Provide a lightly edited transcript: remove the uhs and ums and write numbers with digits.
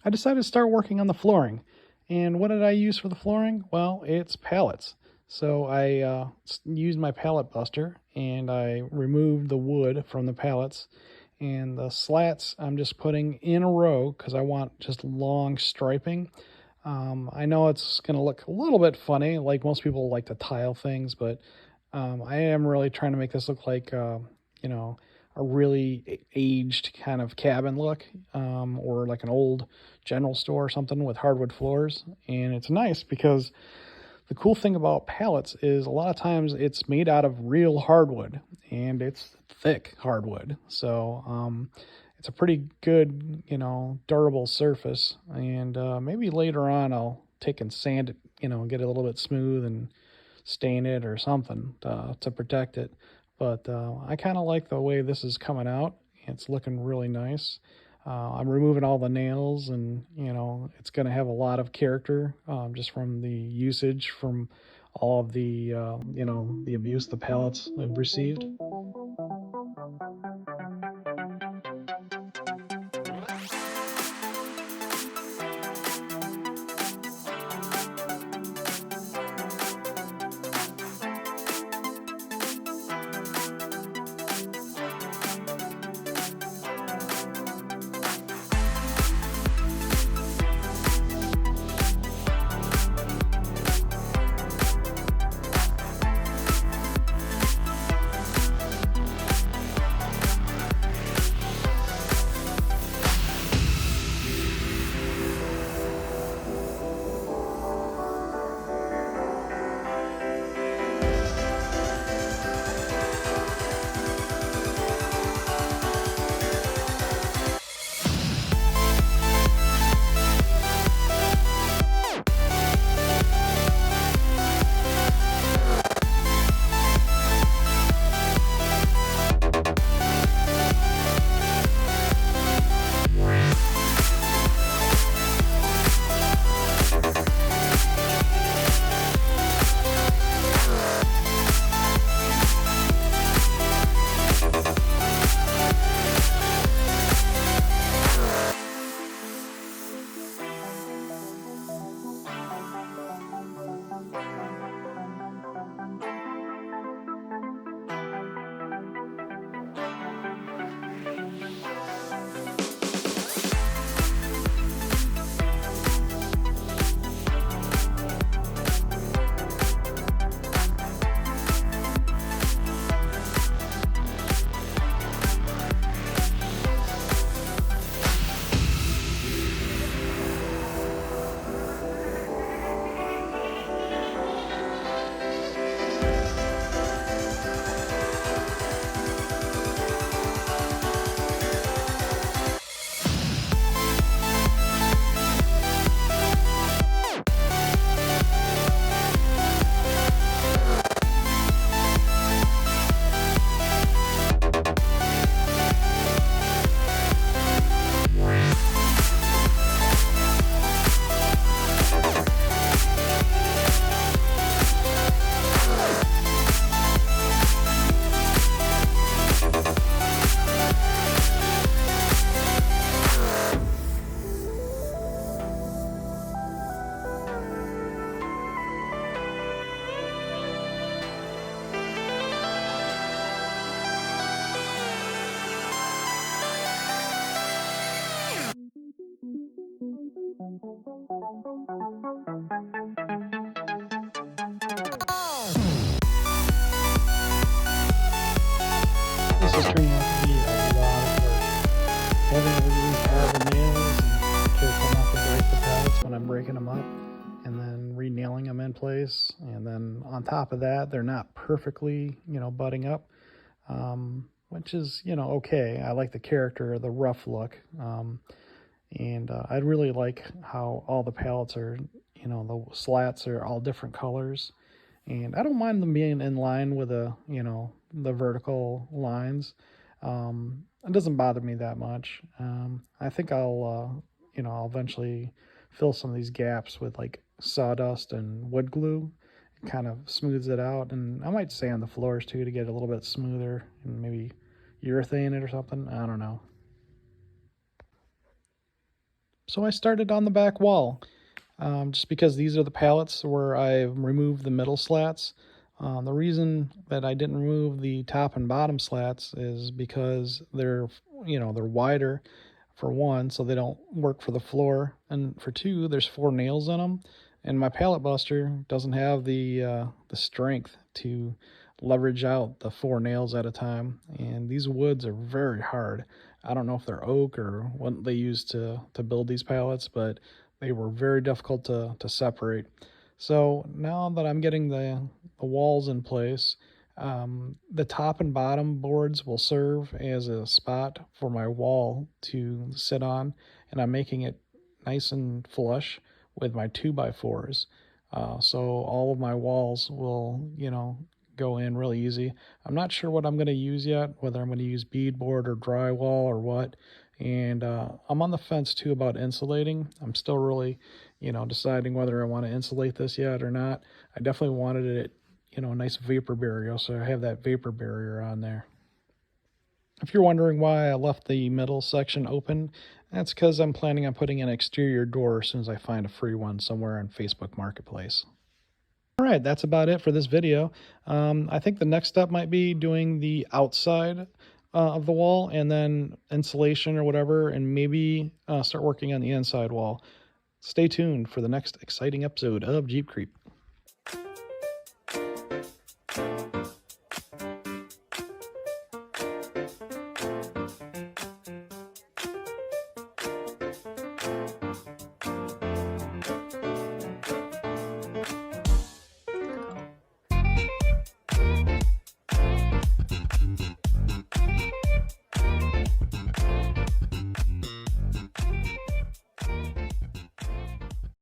I decided to start working on the flooring. And what did I use for the flooring? Well, it's pallets. So I used my pallet buster and I removed the wood from the pallets. And the slats I'm just putting in a row because I want just long striping. I know it's going to look a little bit funny, like most people like to tile things, but I am really trying to make this look like, you know, a really aged kind of cabin look, or like an old general store or something with hardwood floors. And it's nice because the cool thing about pallets is a lot of times it's made out of real hardwood and it's thick hardwood. So it's a pretty good, durable surface. And maybe later on I'll take and sand it, get it a little bit smooth and stain it or something to protect it. But I kind of like the way this is coming out. It's looking really nice. I'm removing all the nails, and it's going to have a lot of character just from the usage from all of the the abuse the pallets have received. This is turning out to be a lot of work. Having to rehab the nails and careful not to break the pallets when I'm breaking them up, and then re-nailing them in place. And then on top of that, they're not perfectly, butting up, which is, okay. I like the character, the rough look. And I really like how all the pallets are, the slats are all different colors. And I don't mind them being in line with the vertical lines. It doesn't bother me that much. I think I'll eventually fill some of these gaps with like sawdust and wood glue. It kind of smooths it out, and I might sand the floors too to get it a little bit smoother, and maybe urethane it or something. I don't know. So I started on the back wall, just because these are the pallets where I've removed the middle slats. The reason that I didn't remove the top and bottom slats is because they're wider for one, so they don't work for the floor, and for two, there's 4 nails in them, and my pallet buster doesn't have the strength to leverage out the 4 nails at a time, and these woods are very hard. I don't know if they're oak or what they use to build these pallets, but they were very difficult to separate. So now that I'm getting the walls in place, the top and bottom boards will serve as a spot for my wall to sit on, and I'm making it nice and flush with my 2x4s. So all of my walls will, go in really easy. I'm not sure what I'm going to use yet, whether I'm going to use beadboard or drywall or what. And I'm on the fence too about insulating. I'm still really, deciding whether I want to insulate this yet or not. I definitely wanted it, a nice vapor barrier, so I have that vapor barrier on there. If you're wondering why I left the middle section open, that's because I'm planning on putting an exterior door as soon as I find a free one somewhere on Facebook Marketplace. All right, that's about it for this video. I think the next step might be doing the outside of the wall and then insulation or whatever, and maybe start working on the inside wall. Stay tuned for the next exciting episode of Jeep Creep.